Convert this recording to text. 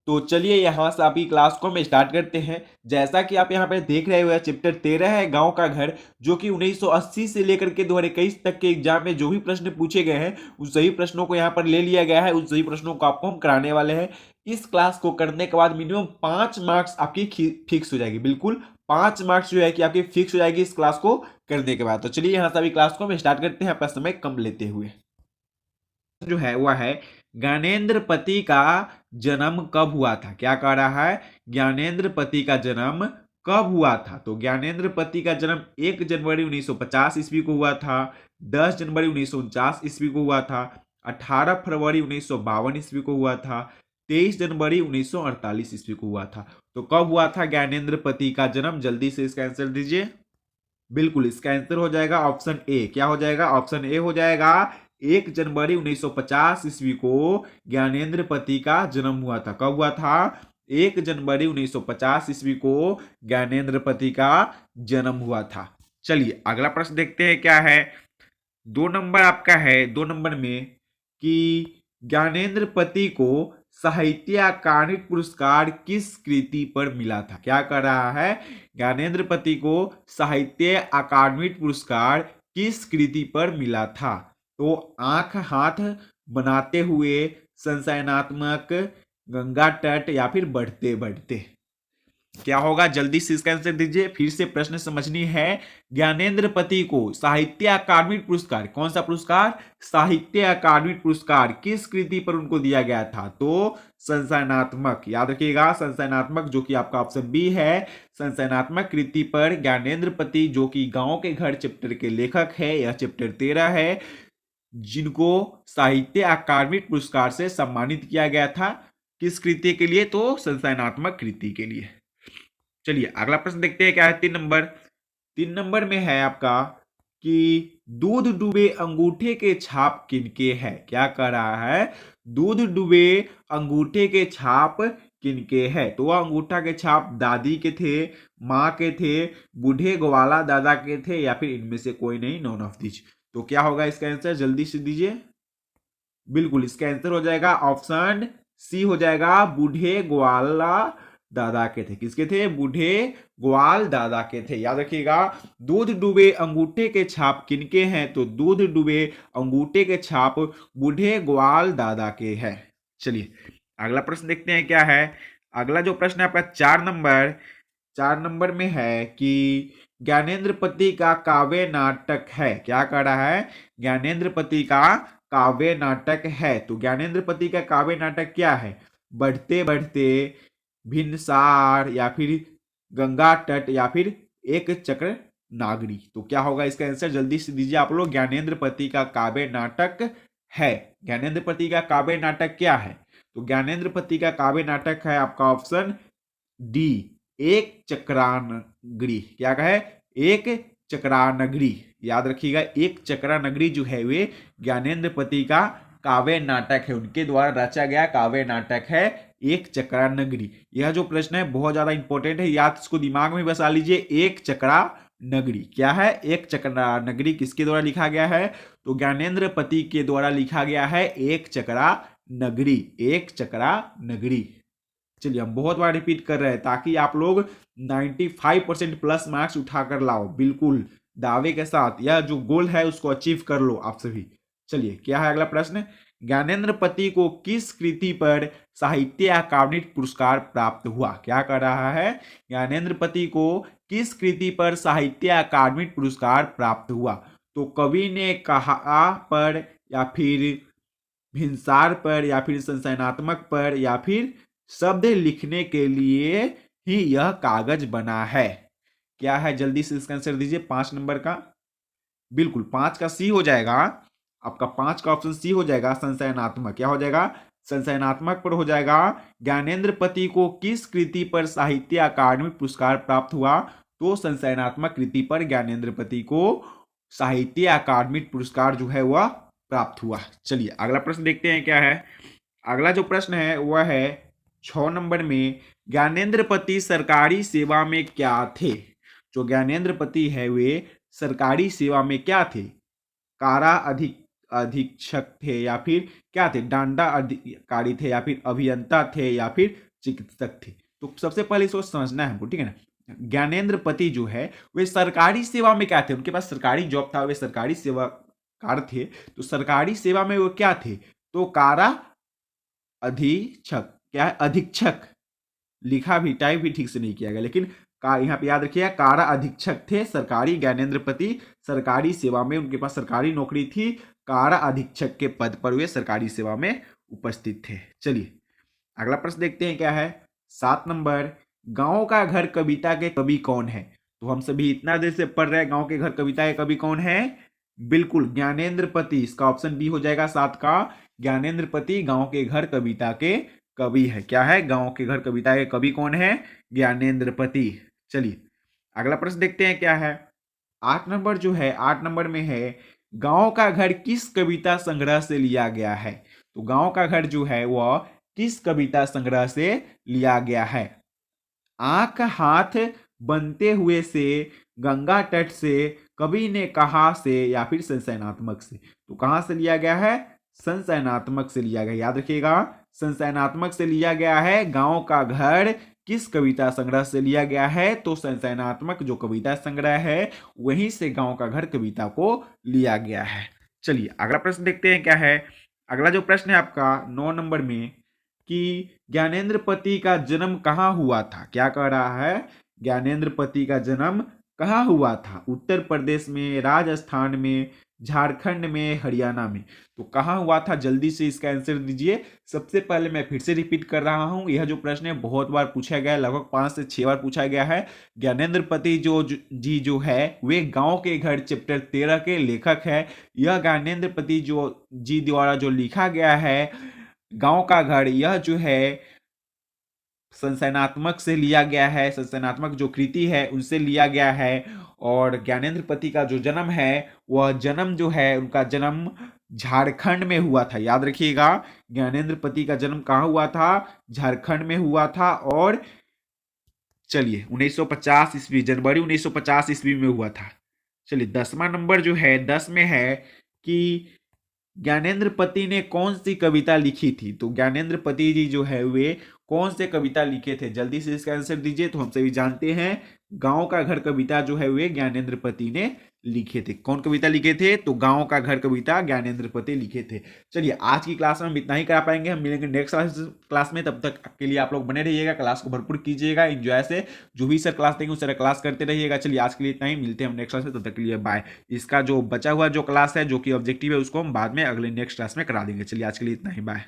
तो चलिए यहाँ से आपकी क्लास को हम स्टार्ट करते हैं। जैसा कि आप यहाँ पे देख रहे हो, चैप्टर 13 है गांव का घर, जो कि 1980 से लेकर के 2021 तक के एग्जाम में जो भी प्रश्न पूछे गए हैं उस सही प्रश्नों को यहाँ पर ले लिया गया है। उस सही प्रश्नों को आपको हम कराने वाले हैं। इस क्लास को करने के बाद मिनिमम 5 मार्क्स आपकी फिक्स हो जाएगी। बिल्कुल 5 मार्क्स जो है कि आपकी फिक्स हो जाएगी इस क्लास को करने के बाद। तो चलिए यहाँ से अभी क्लास को हम स्टार्ट करते हैं आपका समय कम लेते हुए। जो है वह है ज्ञानेंद्र पति का जन्म कब हुआ था। क्या कह रहा है, ज्ञानेंद्र पति का जन्म कब हुआ था। तो ज्ञानेंद्र पति का जन्म 1 जनवरी 1950 ईस्वी को हुआ था, 10 जनवरी 1949 ईस्वी को हुआ था, 18 फरवरी 1952 ईस्वी को हुआ था, 23 जनवरी 1948 ईस्वी को हुआ था। तो कब हुआ था ज्ञानेंद्र पति का जन्म, जल्दी से इसका आंसर दीजिए। बिल्कुल इसका आंसर हो जाएगा ऑप्शन ए। क्या हो जाएगा, ऑप्शन ए हो जाएगा। 1 जनवरी 1950 ईस्वी को ज्ञानेंद्र पति का जन्म हुआ था। कब हुआ था, 1 जनवरी 1950 ईस्वी को ज्ञानेंद्र पति का जन्म हुआ था। चलिए अगला प्रश्न देखते हैं क्या है। 2 नंबर आपका है, 2 नंबर में कि ज्ञानेंद्र पति को साहित्य अकादमी पुरस्कार किस कृति पर मिला था। क्या कर रहा है, ज्ञानेंद्र पति को साहित्य अकादमी पुरस्कार किस कृति पर मिला था। तो आंख हाथ बनाते हुए, संशयनात्मक, गंगा तट या फिर बढ़ते बढ़ते। क्या होगा, जल्दी से इसका आंसर दीजिए। फिर से प्रश्न समझनी है। ज्ञानेंद्र पति को साहित्य अकादमी पुरस्कार, कौन सा पुरस्कार, साहित्य अकादमी पुरस्कार किस कृति पर उनको दिया गया था। तो संशयनात्मक, याद रखिएगा संशयनात्मक, जो कि आपका ऑप्शन बी है। संशयनात्मक कृति पर ज्ञानेंद्र पति, जो कि गांव के घर चैप्टर के लेखक है, यह चैप्टर 13 है, जिनको साहित्य अकादमी पुरस्कार से सम्मानित किया गया था। किस कृति के लिए, तो संशयनात्मक कृति के लिए। चलिए अगला प्रश्न देखते हैं क्या है। 3 नंबर में है आपका कि दूध डूबे अंगूठे के छाप किनके है। क्या कह रहा है, दूध डूबे अंगूठे के छाप किनके है। तो वह अंगूठा के छाप दादी के थे, माँ के थे, बूढ़े ग्वाला दादा के थे, या फिर इनमें से कोई नहीं, नॉन ऑफ दिस। तो क्या होगा इसका आंसर, जल्दी से दीजिए। बिल्कुल इसका आंसर हो जाएगा ऑप्शन सी हो जाएगा, बूढ़े ग्वाला दादा के थे। किसके थे, बूढ़े ग्वाल दादा के थे। याद रखिएगा, दूध डूबे अंगूठे के छाप किनके हैं, तो दूध डूबे अंगूठे के छाप बूढ़े ग्वाल दादा के हैं। चलिए अगला प्रश्न देखते हैं क्या है। अगला जो प्रश्न है आपका 4 नंबर में है कि ज्ञानेंद्र पति का काव्य नाटक है। क्या कह रहा है, ज्ञानेंद्र पति का काव्य नाटक है। तो ज्ञानेंद्र पति का काव्य नाटक क्या है, बढ़ते बढ़ते, भिनसार, या फिर गंगा तट, या फिर एक चक्र नागरी। तो क्या होगा इसका आंसर, जल्दी से दीजिए आप लोग। ज्ञानेंद्र पति का काव्य नाटक है, ज्ञानेंद्र पति का काव्य नाटक क्या है। तो ज्ञानेंद्र पति का काव्य नाटक है आपका ऑप्शन डी, एक चक्रानगरी। क्या कहे, एक चक्रानगरी। याद रखिएगा, एक चक्रानगरी जो है वे ज्ञानेंद्र पति का काव्य नाटक है, उनके द्वारा रचा गया काव्य नाटक है एक चक्रानगरी। यह जो प्रश्न है बहुत ज्यादा इंपॉर्टेंट है, याद इसको दिमाग में बसा लीजिए। एक चक्रानगरी क्या है, एक चक्रानगरी किसके द्वारा लिखा गया है, तो ज्ञानेंद्र पति के द्वारा लिखा गया है एक चक्रानगरी, एक चक्रानगरी। चलिए हम बहुत बार रिपीट कर रहे हैं ताकि आप लोग 95% प्लस मार्क्स उठाकर लाओ, बिल्कुल दावे के साथ। यह जो गोल है उसको अचीव कर लो आप सभी। चलिए क्या है अगला प्रश्न, ज्ञानेंद्र पति को किस कृति पर साहित्य अकादमी पुरस्कार प्राप्त हुआ। क्या कर रहा है, ज्ञानेंद्र पति को किस कृति पर साहित्य अकादमी पुरस्कार प्राप्त हुआ। तो कवि ने कहा पर, या फिर भिनसार पर, या फिर संशयनात्मक पर, या फिर शब्द लिखने के लिए ही यह कागज बना है। क्या है, जल्दी से इसका आंसर दीजिए 5 नंबर का। बिल्कुल 5 का सी हो जाएगा आपका, 5 का ऑप्शन सी हो जाएगा, संशयनात्मक। क्या हो जाएगा, संशयनात्मक पर हो जाएगा। ज्ञानेंद्र पति को किस कृति पर साहित्य अकादमी पुरस्कार प्राप्त हुआ, तो संशयनात्मक कृति पर ज्ञानेंद्र पति को साहित्य अकादमी पुरस्कार जो है वह प्राप्त हुआ। चलिए अगला प्रश्न देखते हैं क्या है। अगला जो प्रश्न है वह है 6 नंबर में, ज्ञानेंद्र पति सरकारी सेवा में क्या थे। जो ज्ञानेंद्र पति है वे सरकारी सेवा में क्या थे, कारा अधीक्षक थे, या फिर क्या थे, डांडा अधिकारी थे, या फिर अभियंता थे, या फिर चिकित्सक थे। तो सबसे पहले इसको समझना है हमको, ठीक है ना। ज्ञानेंद्र पति जो है वे सरकारी सेवा में क्या थे, उनके पास सरकारी जॉब था, वे सरकारी सेवाकार थे। तो सरकारी सेवा में वो क्या थे, तो कारा अधीक्षक, क्या है, अधीक्षक। लिखा भी, टाइप भी ठीक से नहीं किया गया, लेकिन यहाँ पे याद रखिएगा, कारा अधीक्षक थे सरकारी। ज्ञानेंद्र पति सरकारी सेवा में, उनके पास सरकारी नौकरी थी, कारा अधीक्षक के पद पर वे सरकारी सेवा में उपस्थित थे। चलिए अगला प्रश्न देखते हैं क्या है। 7 नंबर, गांव का घर कविता के कवि कौन है। तो हम सभी इतना देर से पढ़ रहे हैं गांव के घर कविता के कवि कौन है, बिल्कुल ज्ञानेंद्र पति। इसका ऑप्शन बी हो जाएगा 7 का, ज्ञानेंद्र पति गांव के घर कविता के कवि है। क्या है, गांव के घर कविता के कवि कौन है, ज्ञानेंद्र पति। चलिए अगला प्रश्न देखते हैं क्या है। 8 नंबर जो है, 8 नंबर में है, गांव का घर किस कविता संग्रह से लिया गया है। तो गांव का घर जो है वह किस कविता संग्रह से लिया गया है। आंख हाथ बनते हुए से, गंगा तट से, कवि ने कहा से, या फिर संशयनात्मक से। तो कहां से लिया गया है, संशयनात्मक से लिया गया। याद रखिएगा, संशयनात्मक से लिया गया है। गांव का घर किस कविता संग्रह से लिया गया है, तो संशयनात्मक जो कविता संग्रह है वहीं से गांव का घर कविता को लिया गया है। चलिए अगला प्रश्न देखते हैं क्या है। अगला जो प्रश्न है आपका 9 नंबर में, कि ज्ञानेंद्र पति का जन्म कहाँ हुआ था। क्या कह रहा है, ज्ञानेंद्र पति का जन्म कहाँ हुआ था। उत्तर प्रदेश में, राजस्थान में, झारखंड में, हरियाणा में। तो कहाँ हुआ था, जल्दी से इसका आंसर दीजिए। सबसे पहले मैं फिर से रिपीट कर रहा हूं, यह जो प्रश्न है बहुत बार पूछा गया है, लगभग 5 से 6 बार पूछा गया है। ज्ञानेंद्र पति जी जो है वे गांव के घर चैप्टर 13 के लेखक है। यह ज्ञानेंद्र पति जी द्वारा जो लिखा गया है गांव का घर, यह जो है संशयनात्मक से लिया गया है। संशयनात्मक जो कृति है उनसे लिया गया है। और ज्ञानेंद्र पति का जो जन्म है वह जन्म जो है, उनका जन्म झारखंड में हुआ था। याद रखिएगा, ज्ञानेंद्र पति का जन्म कहाँ हुआ था, झारखंड में हुआ था। और चलिए 1950 ईस्वी, जनवरी 1950 ईस्वी में हुआ था। चलिए 10वां नंबर जो है, 10 में है कि ज्ञानेंद्र पति ने कौन सी कविता लिखी थी। तो ज्ञानेंद्र पति जी जो है वे कौन से कविता लिखे थे, जल्दी से इसका आंसर दीजिए। तो हम सभी जानते हैं गांव का घर कविता जो है वे ज्ञानेंद्र पति ने लिखे थे। कौन कविता लिखे थे, तो गांव का घर कविता ज्ञानेंद्र पति लिखे थे। चलिए आज की क्लास में हम इतना ही करा पाएंगे, हम मिलेंगे नेक्स्ट क्लास में। तब तक के लिए आप लोग बने रहिएगा, क्लास को भरपूर कीजिएगा, एंजॉय से। जो भी सर क्लास देंगे उस तरह क्लास करते रहिएगा। चलिए आज के लिए इतना ही, मिलते हैं हम नेक्स्ट क्लास में, तब तक के लिए बाय। इसका जो बचा हुआ जो क्लास है, जो कि ऑब्जेक्टिव है, उसको हम बाद में अगले नेक्स्ट क्लास में करा देंगे। चलिए आज के लिए इतना ही, बाय।